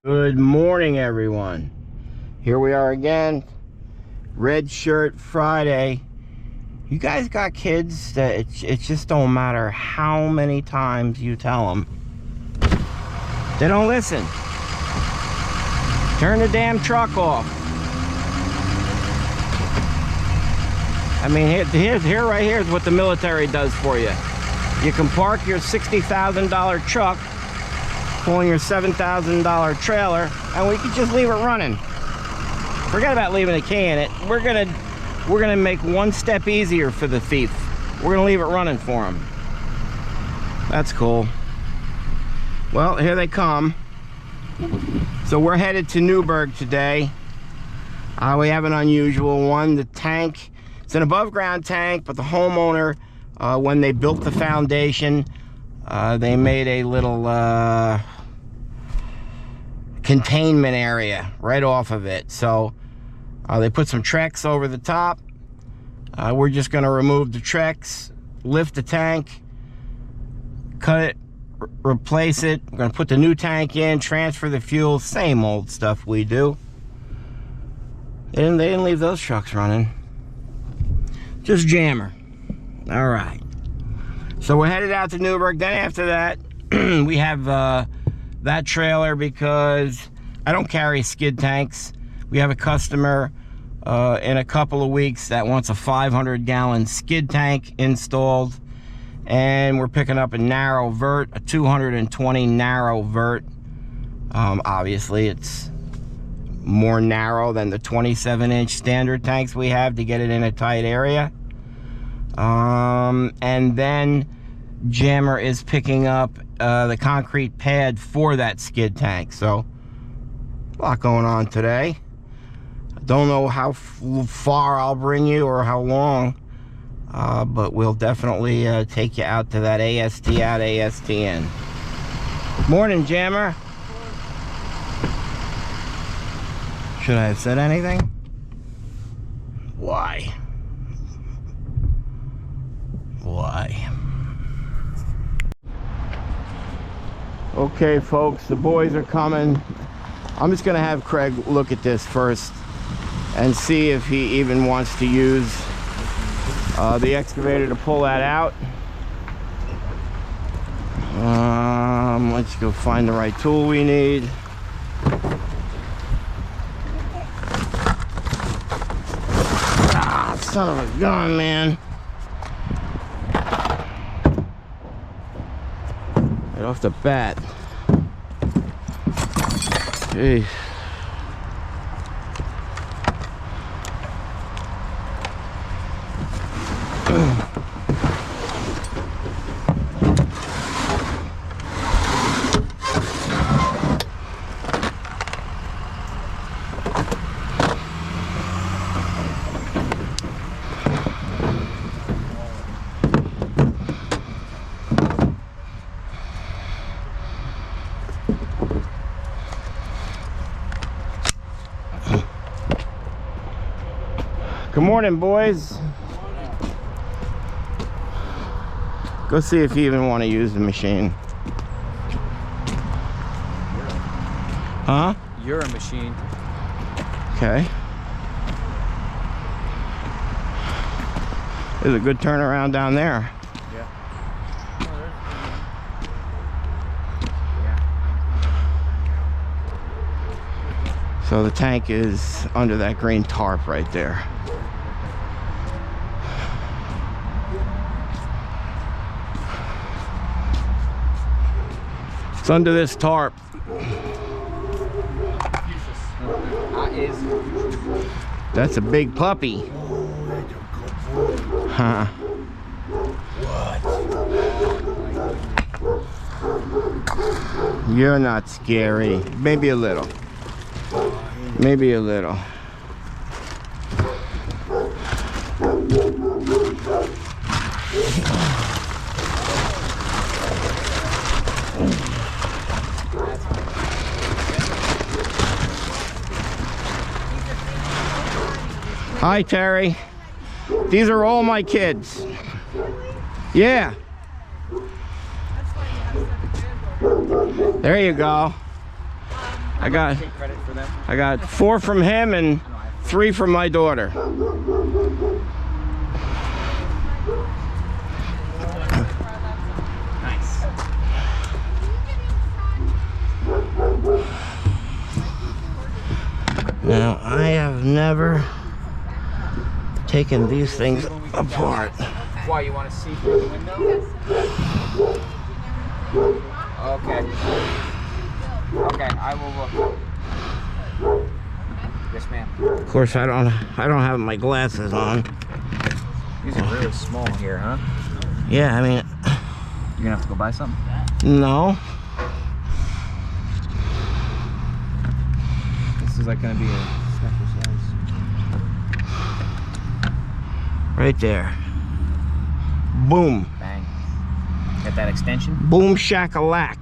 Good morning, everyone. Here we are again. Red Shirt Friday. You guys got kids that it just don't matter how many times you tell them. They don't listen. Turn the damn truck off. I mean, here right here is what the military does for you. You can park your $60,000 truck, pulling your $7,000 trailer, and we can just leave it running. Forget about leaving a key in it. We're gonna make one step easier for the thief. We're gonna leave it running for him. That's cool. Well, here they come. So we're headed to Newburgh today. We have an unusual one. The tank, it's an above ground tank, but the homeowner, when they built the foundation, they made a little containment area right off of it. So they put some Trex over the top. We're just going to remove the Trex, lift the tank, cut it, replace it. We're going to put the new tank in, transfer the fuel, same old stuff we do. They didn't leave those trucks running. Just jammer. All right. So we're headed out to Newburgh. Then after that, we have that trailer because I don't carry skid tanks. We have a customer in a couple of weeks that wants a 500-gallon skid tank installed, and we're picking up a narrow vert, a 220 narrow vert. Obviously, it's more narrow than the 27-inch standard tanks we have to get it in a tight area. And then Jammer is picking up the concrete pad for that skid tank. So a lot going on today. I don't know how far I'll bring you or how long, but we'll definitely take you out to that AST out, AST in. Morning, Jammer. Should I have said anything? Why? Why? Okay, folks, the boys are coming. I'm just gonna have Craig look at this first and see if he even wants to use the excavator to pull that out. Let's go find the right tool we need. Ah, son of a gun, man. Right off the bat. Jeez. Good morning, boys. Go see if you even want to use the machine. Huh? You're a machine. Okay. There's a good turnaround down there. Yeah. So the tank is under that green tarp right there. It's under this tarp. That's a big puppy. Huh. What? You're not scary. Maybe a little. Maybe a little. Hi, Terry. These are all my kids. Yeah. There you go. I got Take credit for them. I got 4 from him and 3 from my daughter. Nice. Now, I have never taken these things apart. Why, you want to see through the window? Okay. Okay, I will look. Yes, ma'am. Of course, I don't have my glasses on. These are really small here, huh? Yeah, I mean, You're gonna have to go buy something? no. This is like gonna be a special size. Right there. Boom. Bang. Get that extension? Boom shakalak.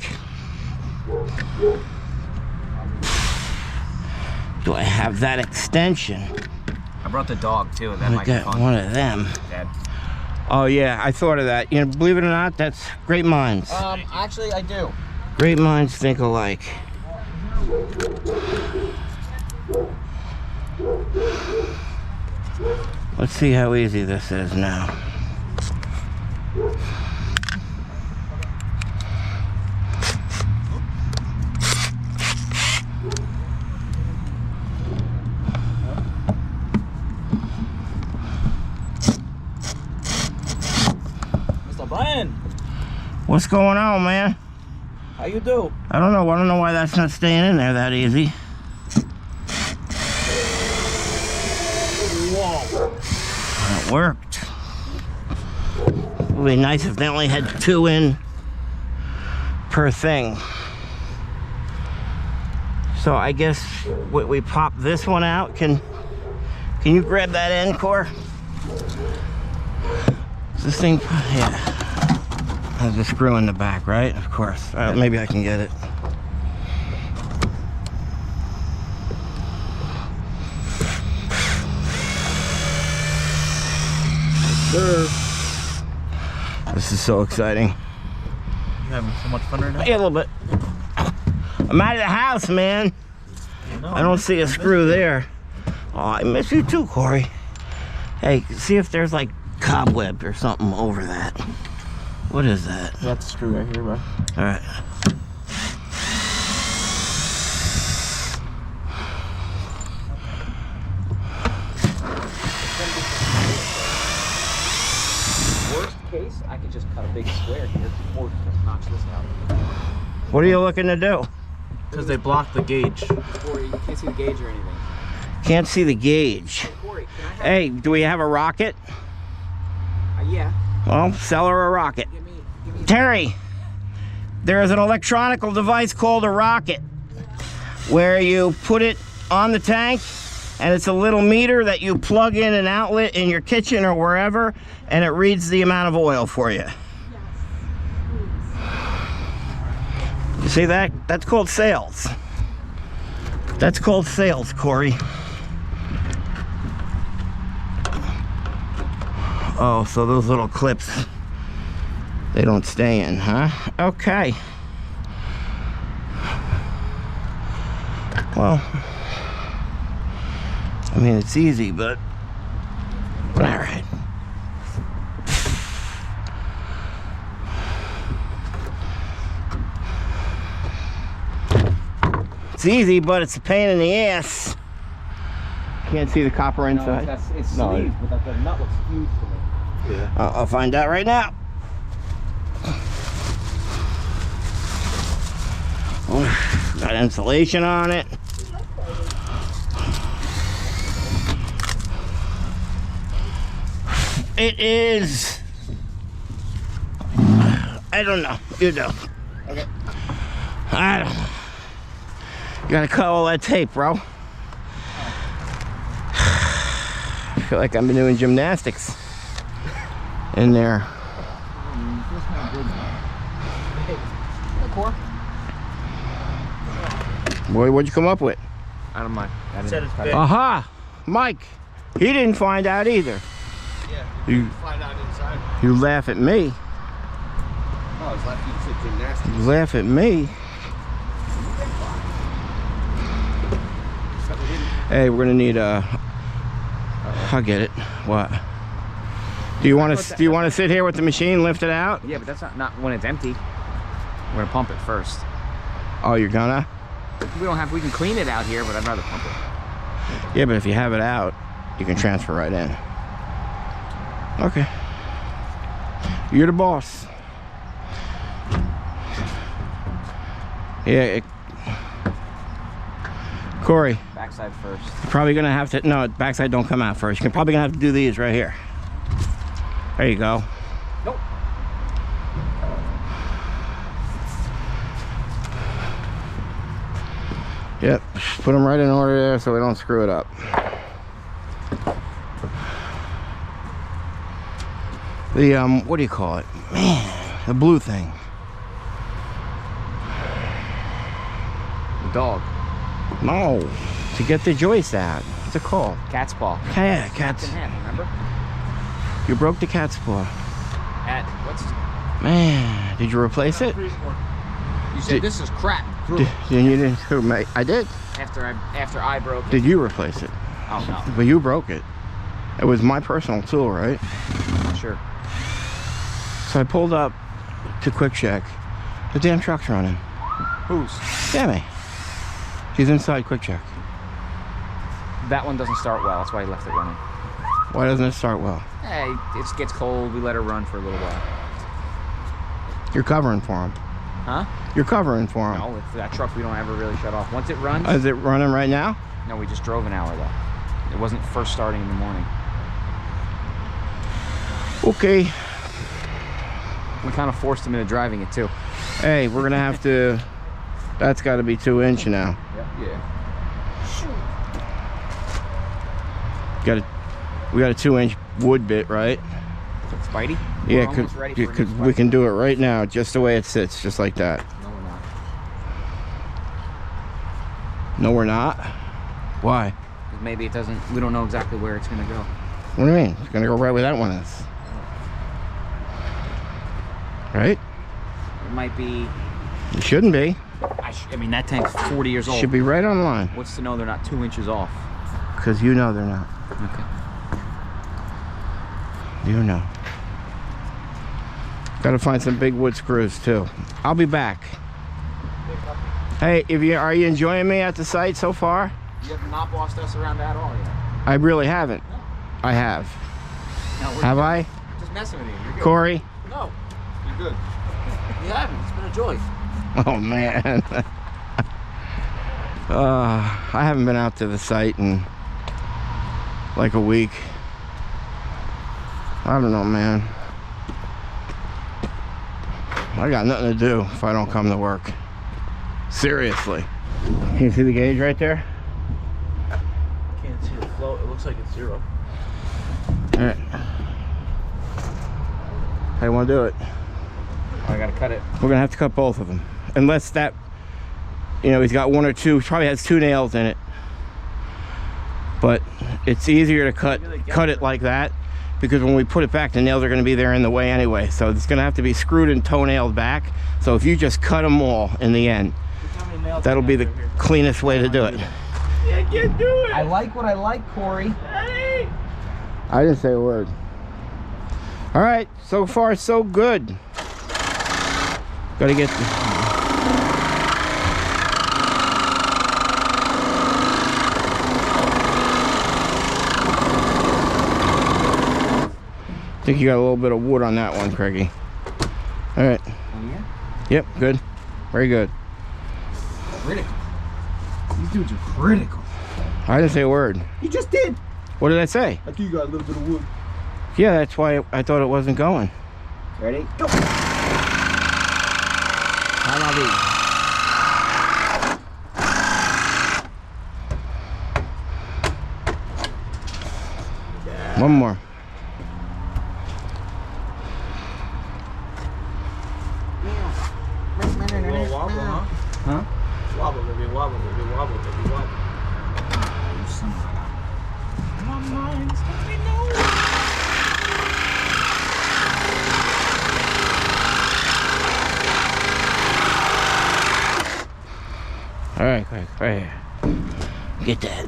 Do I have that extension? I brought the dog too. That I might be got fun. one of them. Dad. Oh yeah, I thought of that. You know, believe it or not, that's great minds. Actually, I do. Great minds think alike. Let's see how easy this is now. Mr. Brian, What's going on, man? how you do? I don't know why that's not staying in there that easy. Whoa. It worked. It would be nice if they only had 2 in per thing. So I guess we pop this one out. Can you grab that end, Core? Is this thing, yeah. Has the screw in the back, right? Of course. Maybe I can get it. This is so exciting. You having so much fun right now? Yeah, a little bit. I'm out of the house, man. I don't see a screw there. Oh, I miss you too, Corey. Hey, see if there's like cobweb or something over that. What is that? That's a screw right here, bro. All right. Worst case, I could just cut a big square here or notch this out. What are you looking to do? Because they block the gauge. Corey, you can't see the gauge or anything. Can't see the gauge. Corey, can I have... Hey, do we have a rocket? Yeah. Well, sell her a rocket. Give me Terry, there is an electronical device called a rocket where you put it on the tank and it's a little meter that you plug in an outlet in your kitchen or wherever and it reads the amount of oil for you. You see that? That's called sales. That's called sales, Corey. Oh, so those little clips, they don't stay in, huh? Okay. Well, I mean, it's easy, but all right. It's easy, but it's a pain in the ass. Can't see the copper inside. It's No, sleeve, but the nut looks huge to me. Yeah. I'll find out right now. Got insulation on it. It is. I don't know. You know. Okay. I don't know. You gotta cut all that tape, bro. I feel like I've been doing gymnastics in there. Boy, what'd you come up with? I don't mind. Said it's big. Aha! Mike, he didn't find out either. Yeah, You, find out inside. you laugh at me. Oh, it's like you said gymnastics. You laugh at me. Hey, we're gonna need I'll get it. What? Do you want to sit here with the machine, lift it out? Yeah, but that's not when it's empty. We're gonna pump it first. Oh, you're gonna? We can clean it out here, but I'd rather pump it. Yeah, but if you have it out, you can transfer right in. Okay. You're the boss. Yeah. Corey. Backside first. You're probably gonna have to. No, backside don't come out first. You're probably gonna have to do these right here. There you go. Nope. Yep. Put them right in order there so we don't screw it up. The what do you call it? Man, the blue thing. The dog. No, to get the joist out. What's it called? Cat's paw. Yeah, cat's. In half, remember? You broke the cat's paw. At what's? Man, did you replace it? You said this is crap. You didn't. Who, mate? I did. After I broke it. Did you replace it? Oh no. But you broke it. It was my personal tool, right? Sure. So I pulled up to Quick Check. The damn truck's running. Whose? Damn. She's inside Quick Check. That one doesn't start well. That's why he left it running. Why doesn't it start well? Hey, it gets cold. We let her run for a little while. You're covering for him. Huh? You're covering for him. No, it's that truck we don't ever really shut off. Once it runs. Is it running right now? No, we just drove an hour though. It wasn't first starting in the morning. Okay. We kind of forced him into driving it too. Hey, we're gonna have to. That's got to be 2-inch now. Yeah. We got a 2-inch wood bit, right? Spidey? Yeah, We're almost ready for a new we Spidey. can do it right now, just the way it sits, just like that. No, we're not. No, we're not. Why? 'Cause maybe it doesn't. We don't know exactly where it's gonna go. What do you mean? It's gonna go right where that one is. Right? It might be. It shouldn't be. I mean, that tank's 40 years old. Should be right on line. What's to know they're not 2 inches off? Because you know they're not. Okay. You know. Gotta find some big wood screws too. I'll be back. Hey, are you enjoying me at the site so far? You have not bossed us around at all yet. I really haven't. I have. No, we're Have I? just messing with you. You're good. Corey? No, you're good. You haven't. It's been a joy. Oh man. I haven't been out to the site in like a week. I don't know, man. I got nothing to do if I don't come to work. Seriously. Can you see the gauge right there? Can't see the flow. It looks like it's 0. All right. How you want to do it? Oh, I gotta cut it. We're gonna have to cut both of them, unless that, you know, he's got 1 or 2. He probably has 2 nails in it. But it's easier to cut it like that, because when we put it back, the nails are going to be there in the way anyway. So it's going to have to be screwed and toenailed back. So if you just cut them all in the end, that'll be the cleanest way to do it. Yeah, I can't do it. I like what I like, Corey. Hey. I didn't say a word. All right, so far so good. Got to get. I think you got a little bit of wood on that one, Craigie. All right. Oh, yeah? Yep, good. Very good. Critical. These dudes are critical. I didn't say a word. You just did. What did I say? I think you got a little bit of wood. Yeah, that's why I thought it wasn't going. Ready? Go. One more. A little wobble, huh? Huh? Wobble, baby, wobble, baby, wobble, baby, wobble. My mind's let me know. All right, right here. Get that.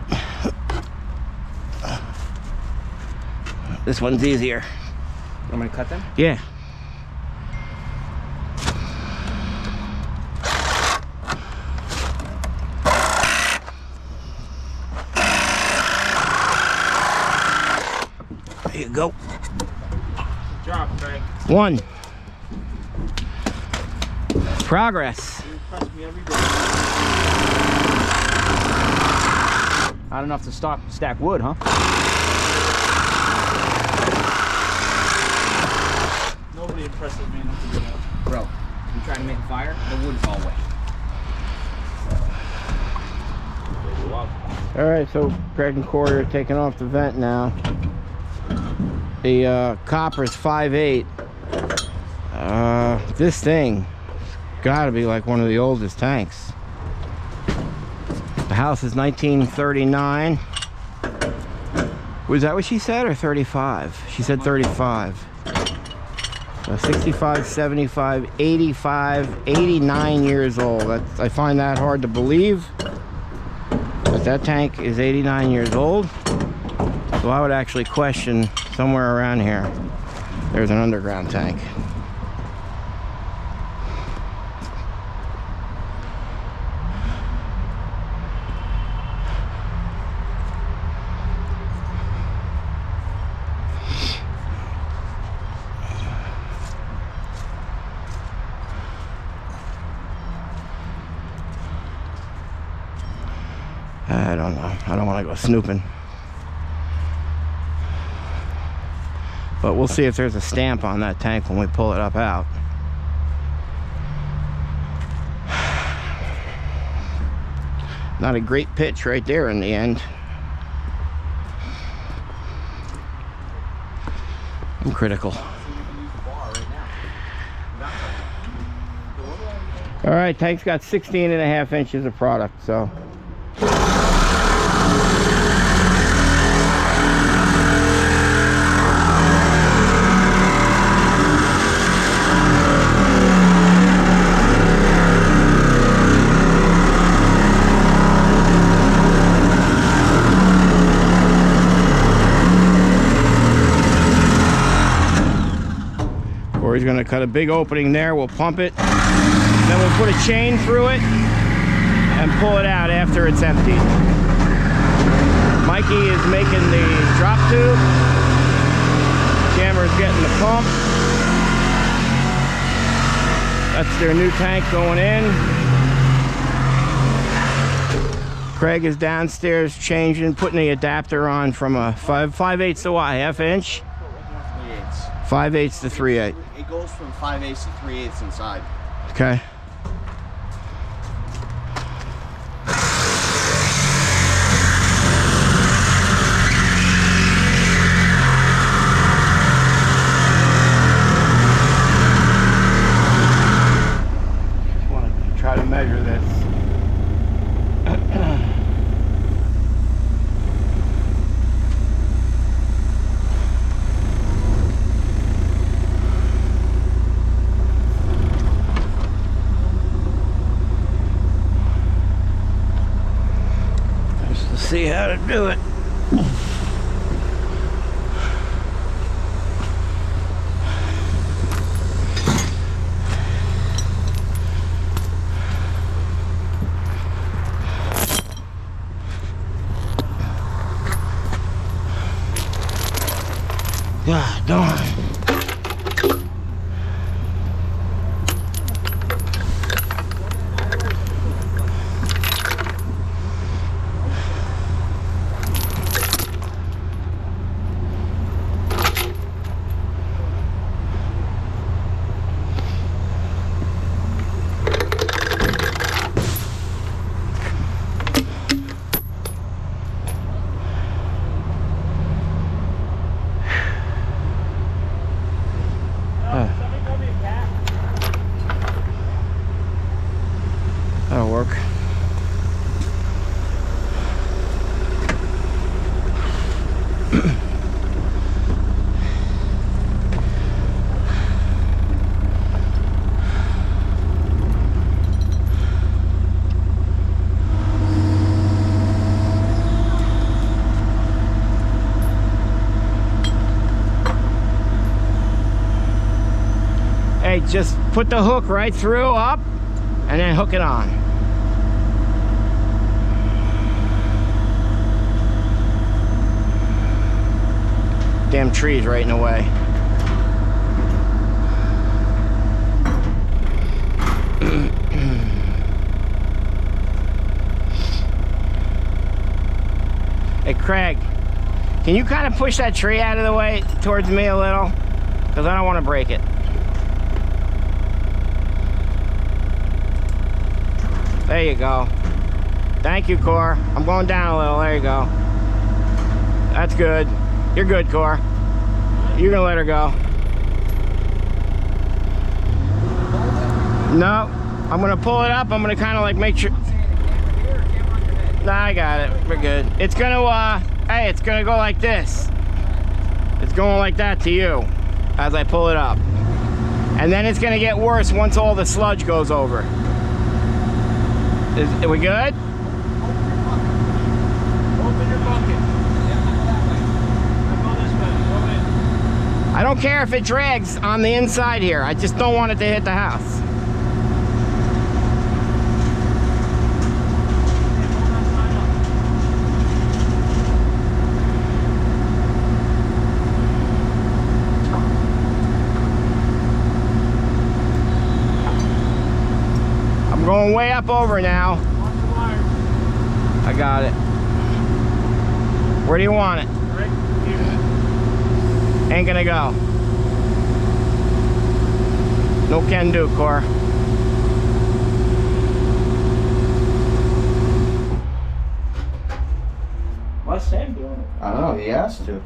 This one's easier. I'm gonna cut them. Yeah. There you go. Good job, Craig. One. Progress. You impress me every day. Not enough to stack wood, huh? Nobody impresses me enough to do that. Bro, you trying to make a fire? The wood's all wet. All right, so Craig and Corey are taking off the vent now. The copper's 5/8. This thing gotta be like one of the oldest tanks. The house is 1939. Was that what she said, or 35? She said 35. So 65, 75, 85, 89 years old. I find that hard to believe. But that tank is 89 years old. So I would actually question somewhere around here there's an underground tank. I don't know. I don't want to go snooping. But we'll see if there's a stamp on that tank when we pull it up out. Not a great pitch right there in the end. I'm critical. All right, tank's got 16.5 inches of product, so. Corey's gonna cut a big opening there. We'll pump it. Then we'll put a chain through it and pull it out after it's emptied. Mikey is making the drop tube. Jammer's getting the pump. That's their new tank going in. Craig is downstairs changing, putting the adapter on from a 5/8 to what, half inch? 5/8 to 3/8. It goes from 5/8 to 3/8 inside. Okay. Just want to try to measure this. See how to do it. God darn. That'll work. just put the hook right through, up, and then hook it on. Damn trees right in the way. Hey Craig, can you kind of push that tree out of the way towards me a little? Because I don't want to break it. There you go. Thank you, Cor. I'm going down a little. There you go. That's good. You're good, Cor. You're gonna let her go. No, I'm gonna pull it up. I'm gonna kind of like make sure. Nah, I got it. We're good. It's gonna, hey, it's gonna go like this. It's going like that to you as I pull it up. And then it's gonna get worse once all the sludge goes over. Are we good? Open your bucket. Go this way. Go in. I don't care if it drags on the inside here. I just don't want it to hit the house. Going way up over now. I got it. Where do you want it? Right here. Ain't gonna go. No can do, Cor. What's Sam doing? I don't know, he asked to.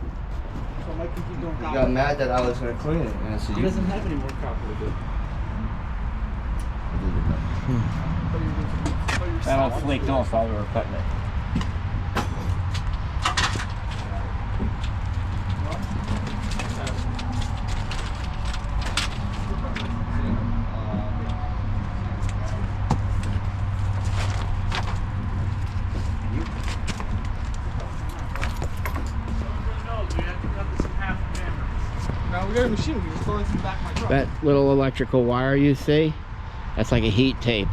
So Mike can keep doing He got mad that I was going to clean it. And I said, He doesn't have any more copper to do. That all flaked off while we were cutting it. No, we got a machine. We just throwing some back of my truck. That little electrical wire you see, that's like a heat tape.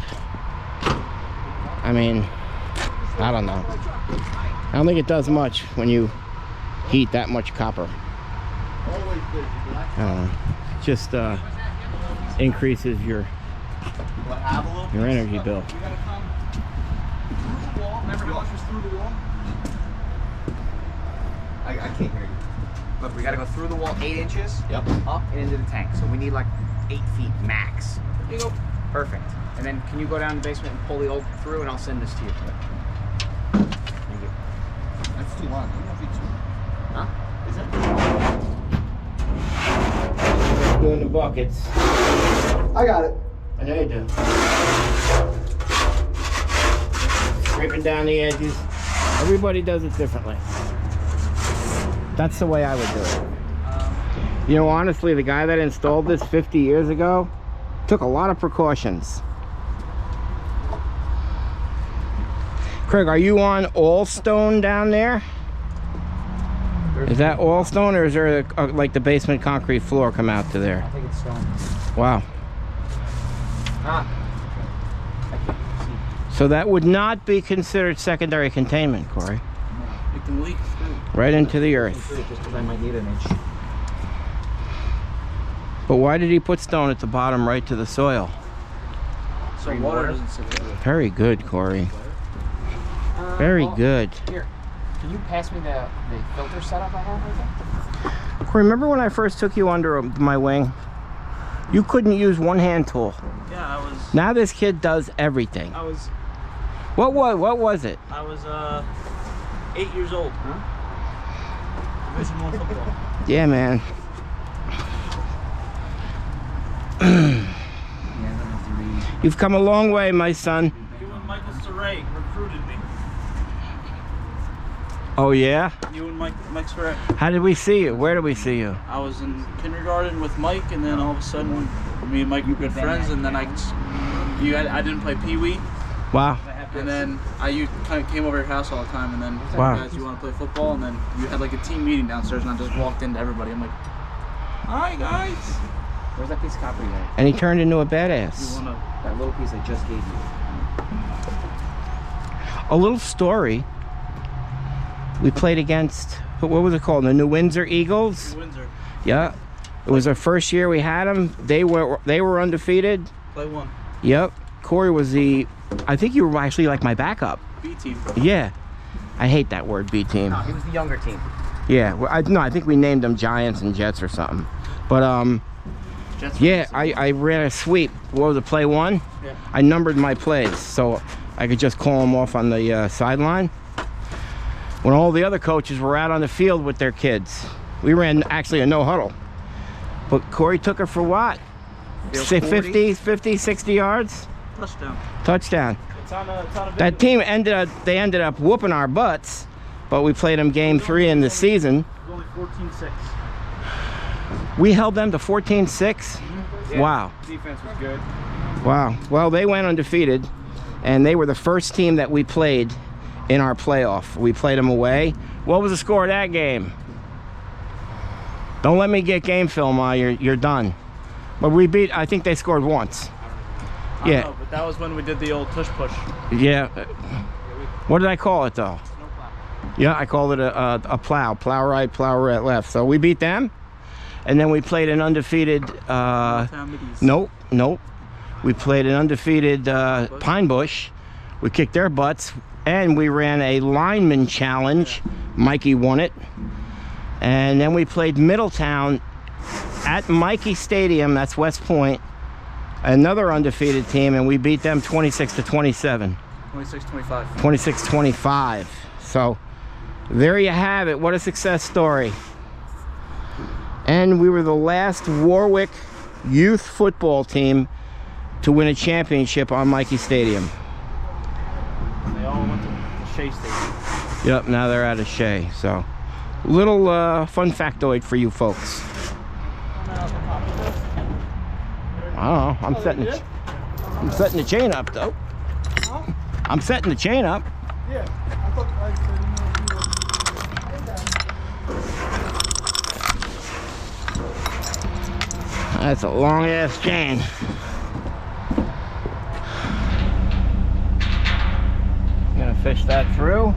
I mean, I don't know. I don't think it does much when you heat that much copper. I don't know. Just increases your energy bill. You gotta come through the wall. Remember, yours was through the wall? I can't hear you. Look, we gotta go through the wall 8 inches. Yep. Up and into the tank. So we need like 8 feet max. There you go. Perfect. And then can you go down to the basement and pull the old through, and I'll send this to you. Thank you. That's too long. That might be too long. Huh? Is that? Doing the buckets. I got it. I know you do. Scraping down the edges. Everybody does it differently. That's the way I would do it. You know, honestly, the guy that installed this 50 years ago took a lot of precautions. Craig, are you on all stone down there? Is that all stone, or is there like the basement concrete floor come out to there? I think it's stone. Wow. Ah. I can't see. So that would not be considered secondary containment, Corey. It can leak through. Right into the earth. Just because I might need an inch. But why did he put stone at the bottom right to the soil? So water doesn't sit there. Very good, Corey. Very good. Here, can you pass me the filter setup I have right there? Corey, remember when I first took you under my wing? You couldn't use one hand tool. Yeah, I was. Now this kid does everything. I was What was it? 8 years old. Huh? Division I football. Yeah, man. Yeah, I don't have to read. You've come a long way, my son. You and Michael Saray recruited me. Oh yeah? You and Mike Saray. How did we see you? Where did we see you? I was in kindergarten with Mike, and then all of a sudden, me and Mike were good friends, and then I didn't play Pee Wee, Wow. and then you kind of came over your house all the time, and then Wow. guys, you want to play football, and then you had like a team meeting downstairs, and I just walked into everybody. I'm like, "Hi guys, Where's that piece of copper you had? and he turned into a You badass. wanna? That little piece I just gave you. A little story. We played against, what was it called? The New Windsor Eagles? Windsor. Yeah. It was our first year we had them. They were undefeated. Play one. Yep. Corey was I think you were actually like my backup. B team. Yeah. I hate that word, B team. No, he was the younger team. Yeah. Well, I think we named them Giants and Jets or something. But Jets yeah, were I ran a sweep. What was it, play one? Yeah. I numbered my plays so I could just call them off on the sideline. When all the other coaches were out on the field with their kids, we ran actually a no huddle. But Corey took her for what? Field Say 40? 50, 60 yards? Touchdown. Touchdown. It's on a video. That team ended up whooping our butts, but we played them game 3 in the season. It was only 14-6. We held them to 14-6. Yeah, Wow. Defense was good. Wow. Well, they went undefeated, and they were the first team that we played in our playoff. We played them away. What was the score of that game? Don't let me get game film, you're done. But we beat, I think they scored once. I Yeah. don't know, but that was when we did the old tush push. Yeah. What did I call it though? Yeah, I called it a plow. Plow right, plow left. So we beat them. And then we played an undefeated, nope. We played an undefeated Pine Bush. We kicked their butts. And we ran a lineman challenge. Mikey won it. And then we played Middletown at Mikey Stadium. That's West Point. Another undefeated team, and we beat them 26-27. 26-25. 26-25. So there you have it. What a success story. And we were the last Warwick youth football team to win a championship on Mikey Stadium. They all went to Shea Stadium. Yep, now they're out of Shea. So little fun factoid for you folks. I don't know. I'm setting the chain up though. I'm setting the chain up. Yeah. I thought I didn't know if you were. That's a long ass chain. Gonna fish that through.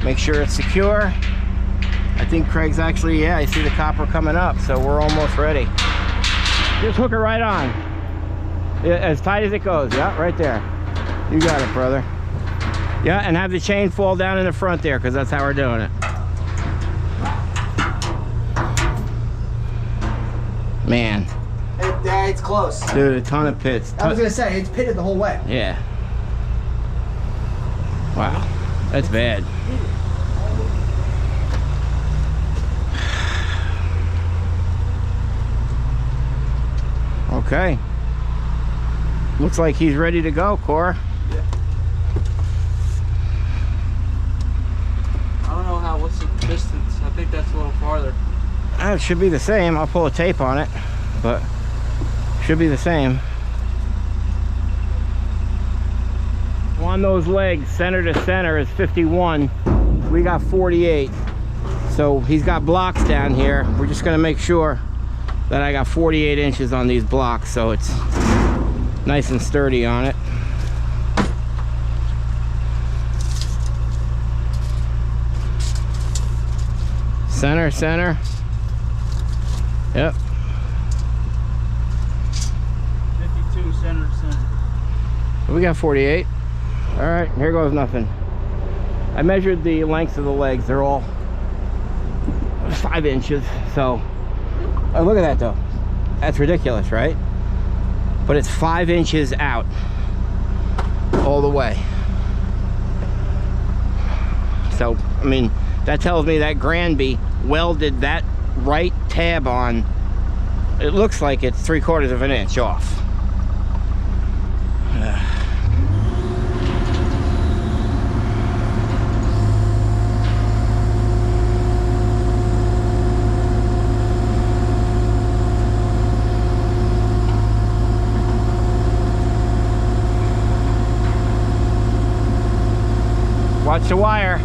Make sure it's secure. I think Craig's actually, yeah, I see the copper coming up, so we're almost ready. Just hook it right on. Yeah, as tight as it goes, yeah, right there. You got it, brother. Yeah, and have the chain fall down in the front there, because that's how we're doing it. Man. It's close. Dude, a ton of pits. I was gonna say, it's pitted the whole way. Yeah. Wow, that's bad. Okay. Looks like he's ready to go, Cora. Yeah. I don't know what's the distance? I think that's a little farther. It should be the same. I'll pull a tape on it, but should be the same. On those legs, center to center is 51. We got 48. So he's got blocks down here. We're just gonna make sure that I got 48 inches on these blocks, so it's nice and sturdy on it. Center, center. Yep. 52 center to center. We got 48. All right, here goes nothing. I measured the lengths of the legs. They're all 5 inches. So, oh, look at that though. That's ridiculous, right? But it's 5 inches out all the way. So, I mean, that tells me that Granby welded that right tab on. It looks like it's 3/4 of an inch off. Watch the wire.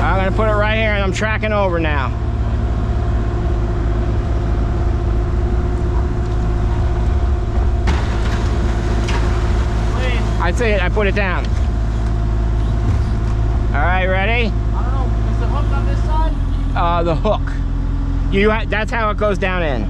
I'm gonna put it right here and I'm tracking over now. I see it, I put it down. All right, ready? I don't know, is the hook on this side? The hook. That's how it goes down in.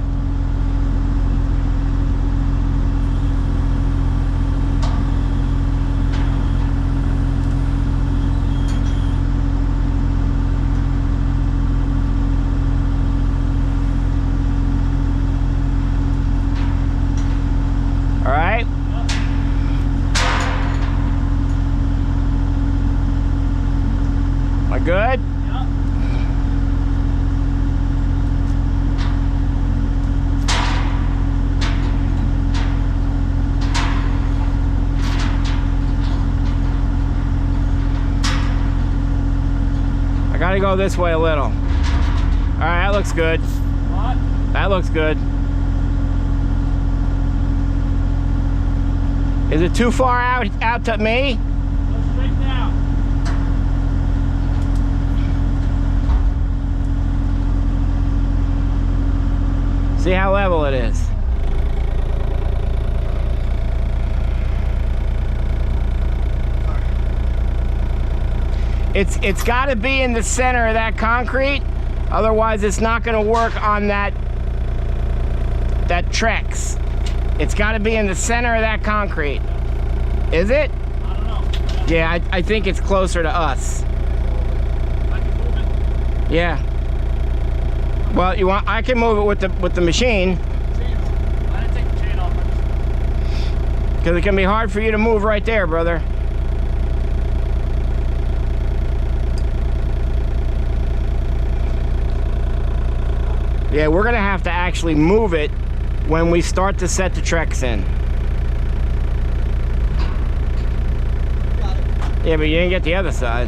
All right. Am I good? I gotta go this way a little. All right, that looks good. What? That looks good. Is it too far out to me? Go straight down. See how level it is. It's got to be in the center of that concrete, otherwise it's not going to work on that Trex. It's got to be in the center of that concrete. Is it? I don't know. Yeah, I think it's closer to us. I can move it. Yeah. Well, I can move it with the machine, I didn't take the chain off. because it can be hard for you to move right there, brother. Yeah, we're gonna have to actually move it when we start to set the Trex in. Yeah, but you didn't get the other side.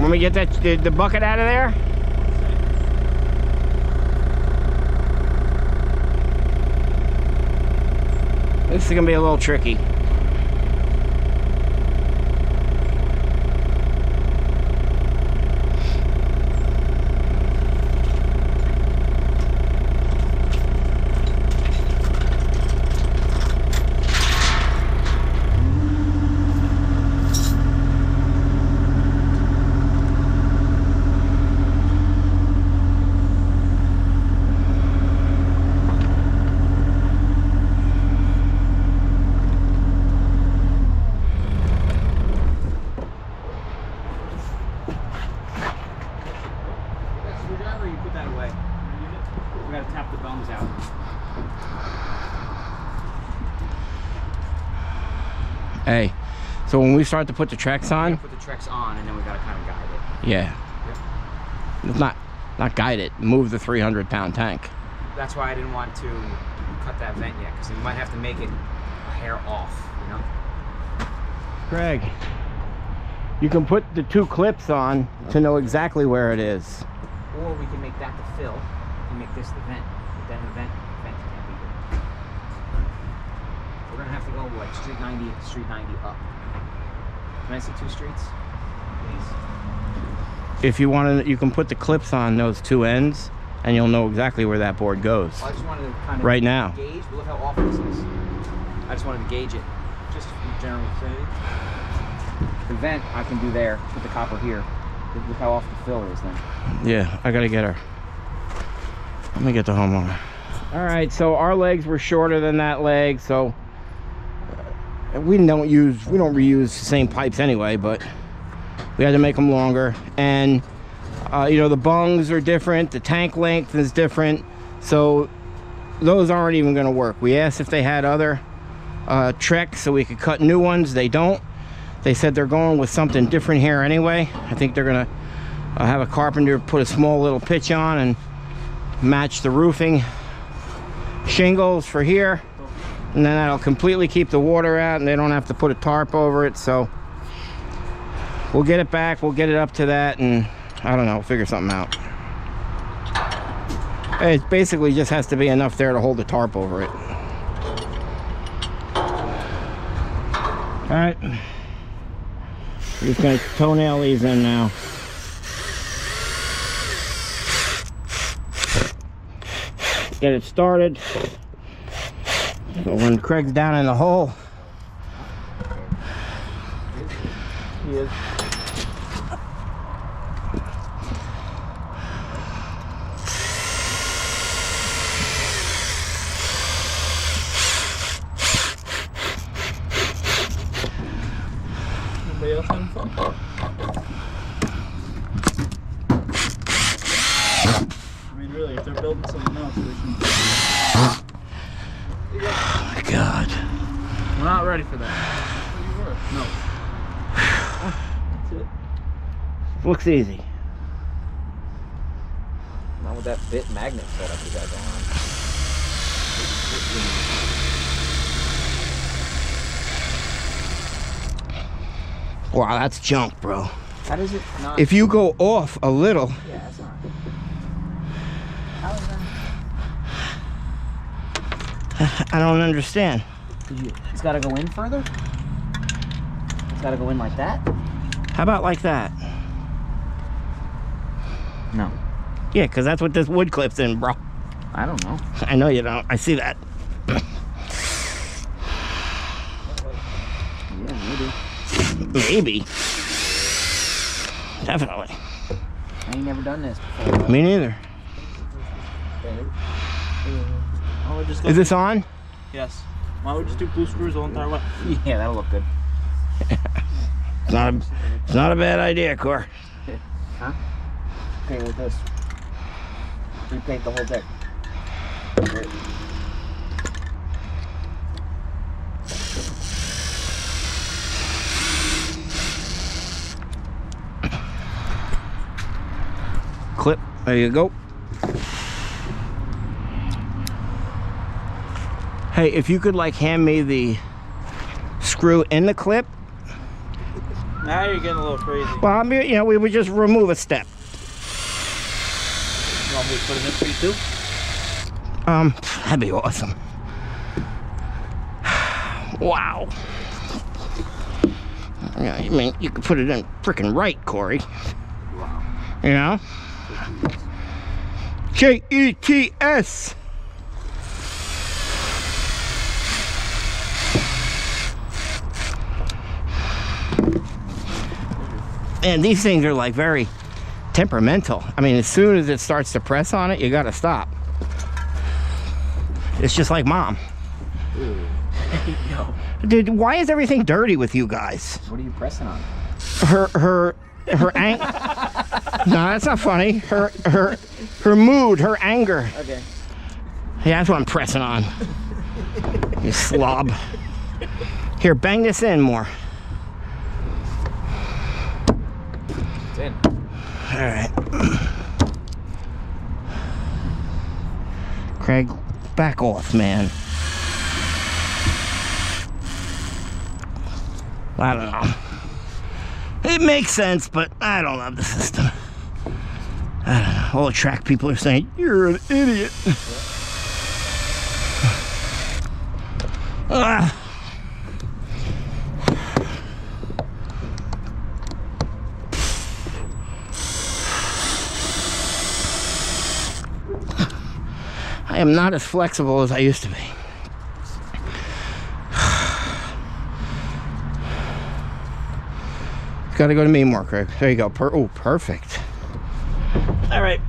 When we get the bucket out of there? This is gonna be a little tricky. Screwdriver, you put that away. We gotta tap the bones out. Hey, so when we start to put the Trex on, Put the Trex on, and then we gotta kind of guide it. yeah, it's not guide it, move the 300-pound tank. That's why I didn't want to cut that vent yet, because you might have to make it a hair off, you know? Greg, you can put the 2 clips on to know exactly where it is. Or we can make that the fill and make this the vent. But then the vent can't be here. We're gonna have to go like street 90 up. Can I see 2 streets, please? If you want to, you can put the clips on those 2 ends, and you'll know exactly where that board goes. Well, I just wanted to kind of Right now. gauge. But look how awful this is. I just wanted to gauge it, just in general vicinity. The vent I can do there. Put the copper here. Look how off the fill is then. Yeah, I gotta get her. Let me get the homeowner. All right, so our legs were shorter than that leg, so we don't reuse the same pipes anyway, but we had to make them longer. And you know, the bungs are different, the tank length is different, so those aren't even going to work. We asked if they had other Trex so we could cut new ones. They don't. They said they're going with something different here anyway. I think they're gonna have a carpenter put a small little pitch on and match the roofing shingles for here, and then that'll completely keep the water out and they don't have to put a tarp over it. So we'll get it back, we'll get it up to that, and I don't know, we'll figure something out. It basically just has to be enough there to hold the tarp over it. All right. We're just gonna toenail these in now. Get it started. So when Craig's down in the hole, He is. Anybody else having fun? I mean, really, if they're building something else, they can. oh my God. We're not ready for that. You were. No. That's it. Looks easy. Not with that bit magnet setup you guys are on. Wow, that's junk, bro. How does it not? If you go off a little, Yeah, that's not. How is that? I don't understand. It's got to go in further? It's got to go in like that? How about like that? No. Yeah, because that's what this wood clip's in, bro. I don't know. I know you don't. I see that. Yeah, maybe. Maybe. Definitely. I ain't never done this before. Me neither. Oh, we just go. Is this on? Yes. Why don't we just do blue screws the whole entire way? Yeah, that'll look good. It's not a bad idea, Cor. Huh? Okay, with this. Repaint the whole deck. Clip. There you go. Hey, if you could like hand me the screw in the clip. Now you're getting a little crazy. Well, I mean, you know, we would just remove a step. You want me to put it in for you too? That'd be awesome. Wow. Yeah, I mean, you could put it in freaking right, Corey. Wow. You know? Jets. And these things are like very temperamental. I mean, as soon as it starts to press on it, you gotta stop. It's just like Mom. Yo, Dude, why is everything dirty with you guys? what are you pressing on? Her No, that's not funny. Her mood, her anger. Okay. Yeah, that's what I'm pressing on. You slob. Here, bang this in more. It's in. All right. Craig, back off, man. I don't know. It makes sense, but I don't love the system. I don't know. All the track people are saying, you're an idiot. Ah. I am not as flexible as I used to be. Got to go to me more, Craig. There you go. Oh, perfect. All right.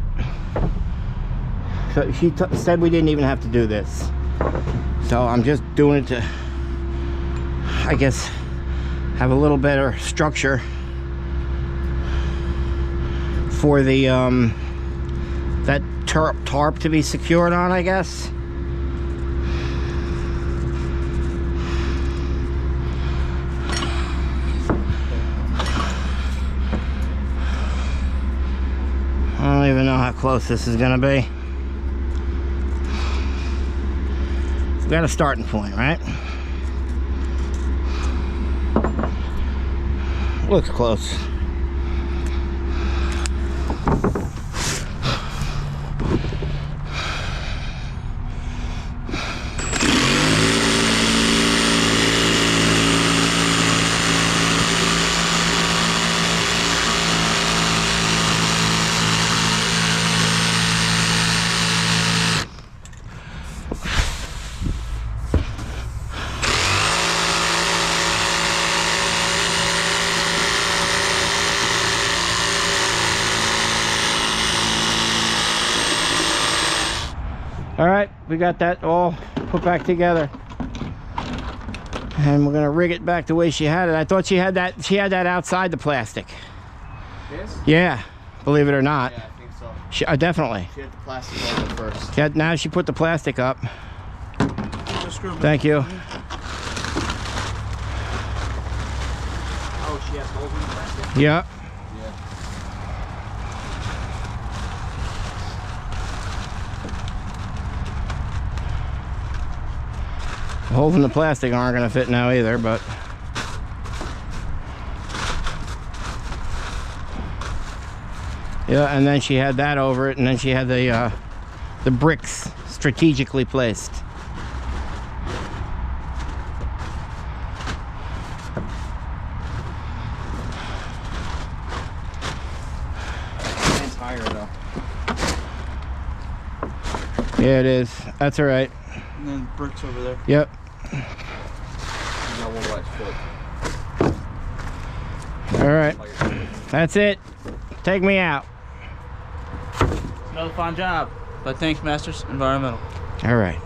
So she said we didn't even have to do this. So I'm just doing it to, I guess, have a little better structure for the that tarp to be secured on, I guess. I don't even know how close this is gonna be. We got a starting point, right? Looks close. we got that all put back together. And we're gonna rig it back the way she had it. I thought she had that outside the plastic. This? Yeah, believe it or not. Yeah, I think so. Definitely. She had the plastic on it first. Now she put the plastic up. Just screw it. Thank you. Oh, she has holes in the plastic? Yep. Yeah. The holes in the plastic aren't gonna fit now either, but. Yeah, and then she had that over it, and then she had the bricks strategically placed. It's higher though. Yeah, it is. That's all right. And then bricks over there. Yep. No, we'll let foot. All right. That's it. Take me out. Another fine job. But thanks, Masters Environmental. All right.